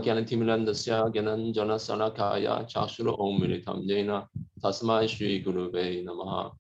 Gyanatimirandasya Gyananjana Salakaya Chakshura Om Militam Jena Tasmai Shri Guruve Namaha.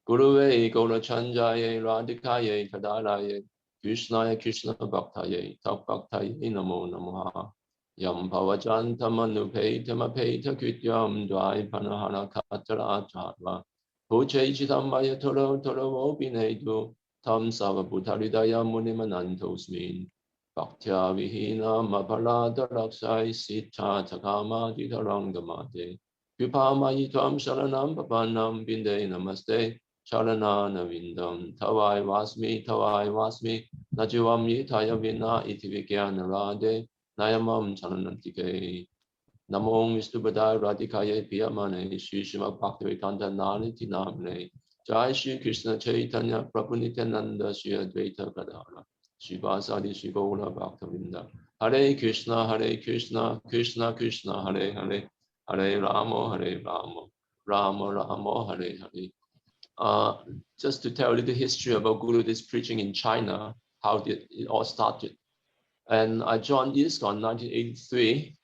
Guruve Gola Chanjaye Radhikaye Tadalaye Krishnaya Krishna Bhaktaye Tak Bhaktaye Namo Namaha. Yam Pavajan Tamanupe Tamapeta Kityam Dwai Panahana Katara Chatva Poche Chitamaya Toro Toro Obinedu Tam Sava Bhutaridaya Munimanantosmin Bhaktya Vihina Mapalada Laksai Sita Takama Ditarangdamate Vipama Yitvam Sharanam Papanam Binde Namaste Sharana Navindam Tawai Vasmi Najivam Yitaya Vina Itivikyana Rade Nayamam Chanantike Namo Mistubadai Radhikaye Piyamane Shri Srimad Bhaktivedanta Naliti Namne Jai Shri Krishna Chaitanya Prabhu Nityananda Shri Advaita Gadara Shri Vasadi Shri Gaura Bhaktavinda Hare Krishna Krishna Krishna Hare Hare Hare Rama Rama Rama Hare Hare. Just to tell you the history about Gurudev's preaching in China, how did it all started. And I joined ISKCON in 1983,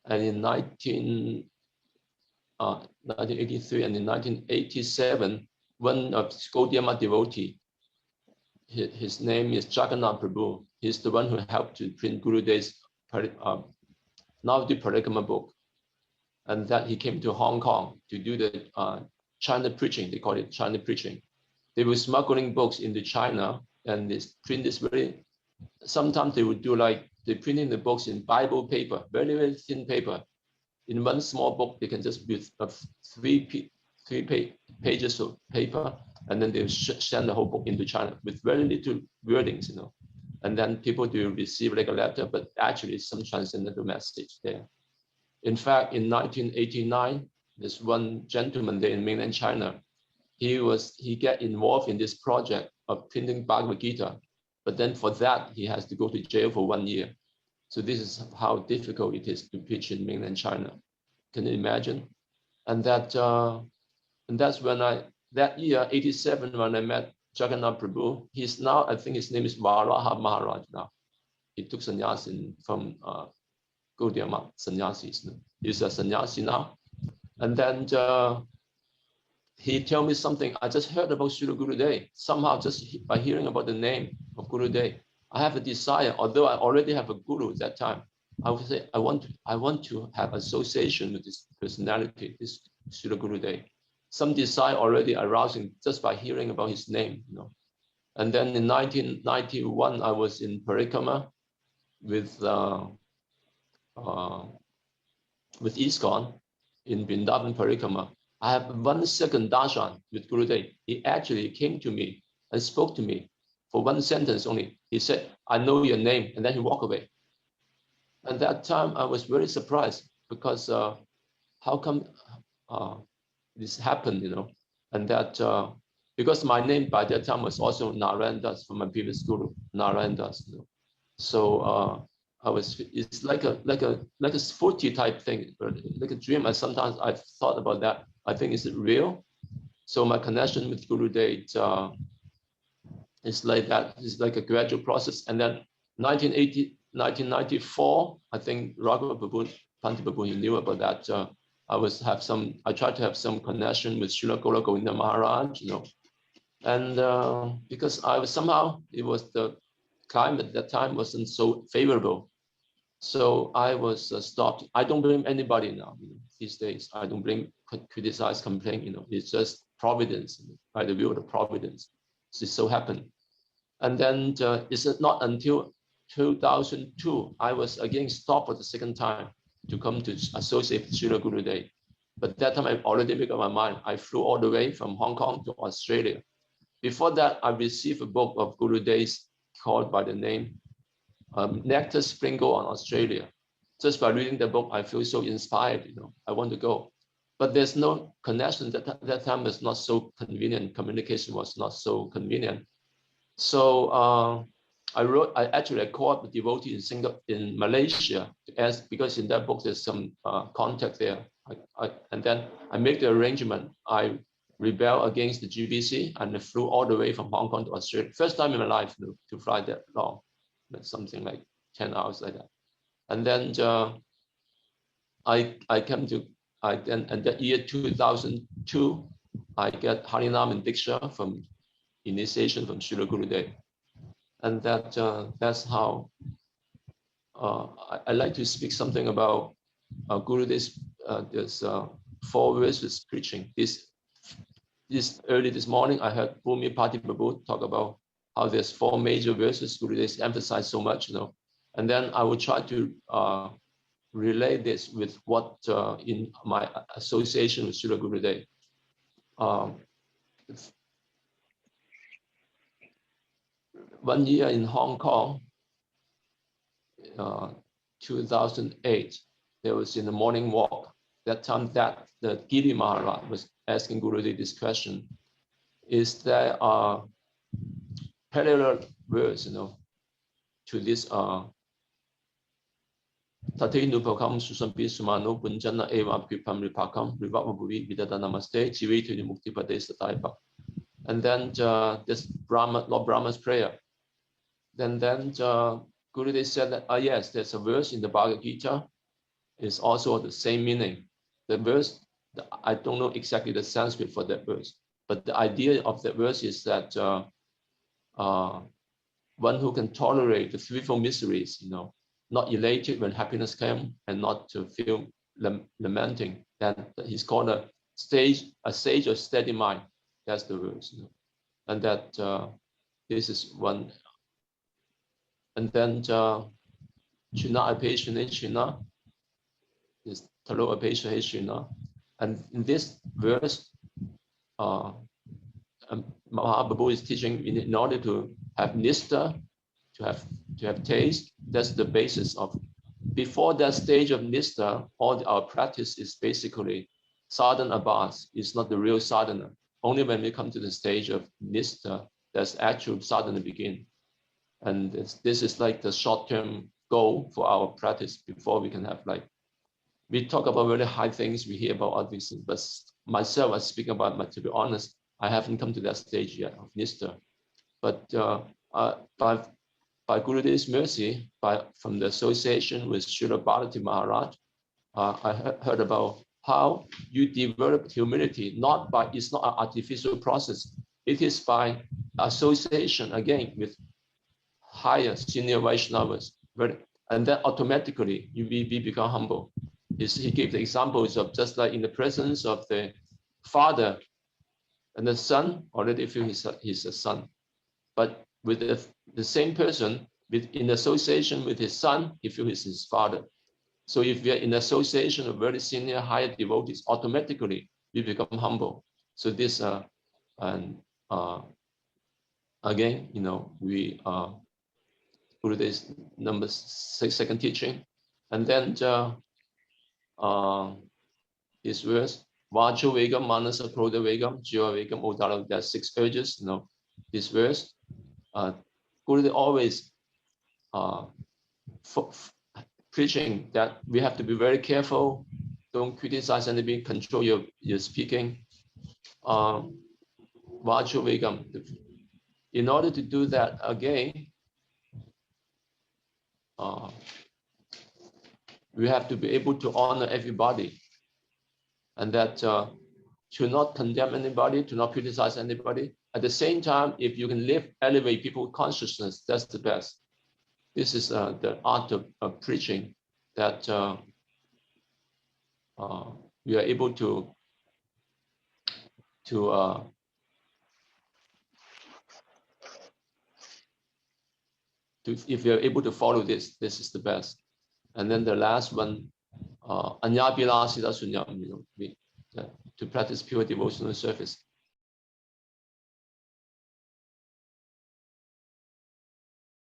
and in 1983 and in 1987, one of Gaudiya devotee, his name is Jagannath Prabhu. He's the one who helped to print Gurudev's Navadvip Parikrama book, and that he came to Hong Kong to do the China preaching. They call it China preaching. They were smuggling books into China, and they print this very. Sometimes they would do like they printing the books in Bible paper, very, very thin paper. In one small book, they can just use three pages of paper, and then they send the whole book into China with very little wordings, you know. And then people do receive like a letter, but actually some transcendental message there. In fact, in 1989, there's one gentleman there in mainland China. He get involved in this project of printing Bhagavad Gita. But then for that, he has to go to jail for 1 year. So this is how difficult it is to preach in mainland China. Can you imagine? And that's when that year, 87, when I met Jagannath Prabhu, he's now, I think his name is Varaha Maharaj now. He took sannyasi from Gaudiya sannyasis. He's a sannyasi now. And then he told me something. I just heard about Srila Gurudeva. Somehow, just by hearing about the name of Gurudeva, I have a desire. Although I already have a guru at that time, I would say I want to have association with this personality, this Srila Gurudeva. Some desire already arousing just by hearing about his name, you know. And then in 1991, I was in Parikrama with ISKCON in Vrindavan Parikrama. I have 1 second darshan with Gurudeva. He actually came to me and spoke to me for 1 sentence only. He said, "I know your name," and then he walked away. And that time I was very surprised because how come this happened, you know? And that because my name by that time was also Narayan Das from my previous guru, Narayan Das. You know? So it's like a spooky type thing, like a dream. Sometimes I thought about that. I think, is it real? So my connection with Gurudeva is like that. It's like a gradual process. And then 1994, I think Raghava Prabhu, Panti Prabhu, he knew about that. I tried to have some connection with Srila Govinda Maharaj, you know. And because it was the climate at that time wasn't so favorable. So I was stopped. I don't blame anybody now, you know, these days. I don't blame, criticize, complain, you know. It's just providence, you know, by the will of providence. It so happened. And then it's not until 2002, I was again stopped for the second time to come to associate with Srila Gurudeva. But that time I already made up my mind. I flew all the way from Hong Kong to Australia. Before that, I received a book of Gurudev's called by the name Nectar Sprinkle on Australia. Just by reading the book, I feel so inspired, you know, I want to go. But there's no connection. That time was not so convenient. Communication was not so convenient. So I called the devotee in Malaysia to ask, because in that book there's some contact there. And then I make the arrangement. I rebel against the GBC and I flew all the way from Hong Kong to Australia. First time in my life to fly that long, something like 10 hours like that. And then I came to, and the year 2002, I get Harinam and Diksha from initiation from Srila Gurudeva. And that's how I like to speak something about Gurudev's there's 4 verses preaching. This morning, I heard Bhumi Pati Prabhu talk about how there's 4 major verses Gurudev's emphasized so much, And then I will try to relate this with what in my association with Srila Gurudeva. 1 year in Hong Kong, 2008, there was in the morning walk. That time that the Giri Maharaj was asking Gurudev this question: is there a parallel verse, to this Tatinupakam Susampi Sumano Punjana Eva Pipam Ripakam Rivavabuvi Vidada Namaste Jiviti Mukti Pade Sataipa. And then this Lord Brahma's prayer. Then Gurudev said that, yes, there's a verse in the Bhagavad Gita. It's also the same meaning. The verse, I don't know exactly the Sanskrit for that verse, but the idea of that verse is that one who can tolerate the threefold miseries, not elated when happiness came and not to feel lamenting, then he's called a sage of steady mind. That's the verse. And that this is one. And then China Apeshana China is Talo Apeshana China. And in this verse, Mahaprabhu is teaching in order to have nista, to have taste. That's the basis of. Before that stage of nista, all our practice is basically sadhana abhas. It's not the real sadhana. Only when we come to the stage of nista, that's actual sadhana begin. And this is like the short-term goal for our practice before we can have we talk about very high things, we hear about other things, but myself, I speak about, to be honest, I haven't come to that stage yet of nista. But by Gurudev's mercy, from the association with Srila Bharati Maharaj, I heard about how you develop humility. It's not an artificial process. It is by association again with higher senior Vaishnavas, and then automatically we become humble. He gave the examples of just like in the presence of the father and the son, already feel he's a son. But with the same person, in association with his son, he feels he's his father. So if we are in association of very senior, higher devotees, automatically we become humble. So this again, we Gurudev's number 6 second teaching, and then this verse, Vacho Vegam, Manasa Krodha Vegam, Jiva Vegam, Udara. There are 6 pages. This verse, Gurudev always preaching that we have to be very careful. Don't criticize anybody. Control your speaking. Vacho Vegam. In order to do that again, we have to be able to honor everybody, and that to not condemn anybody, to not criticize anybody. At the same time, if you can elevate people's consciousness, that's the best. This is the art of preaching, that we are able to if we are able to follow this is the best. And then the last one, Anyabilasita Sunyam, to practice pure devotional service.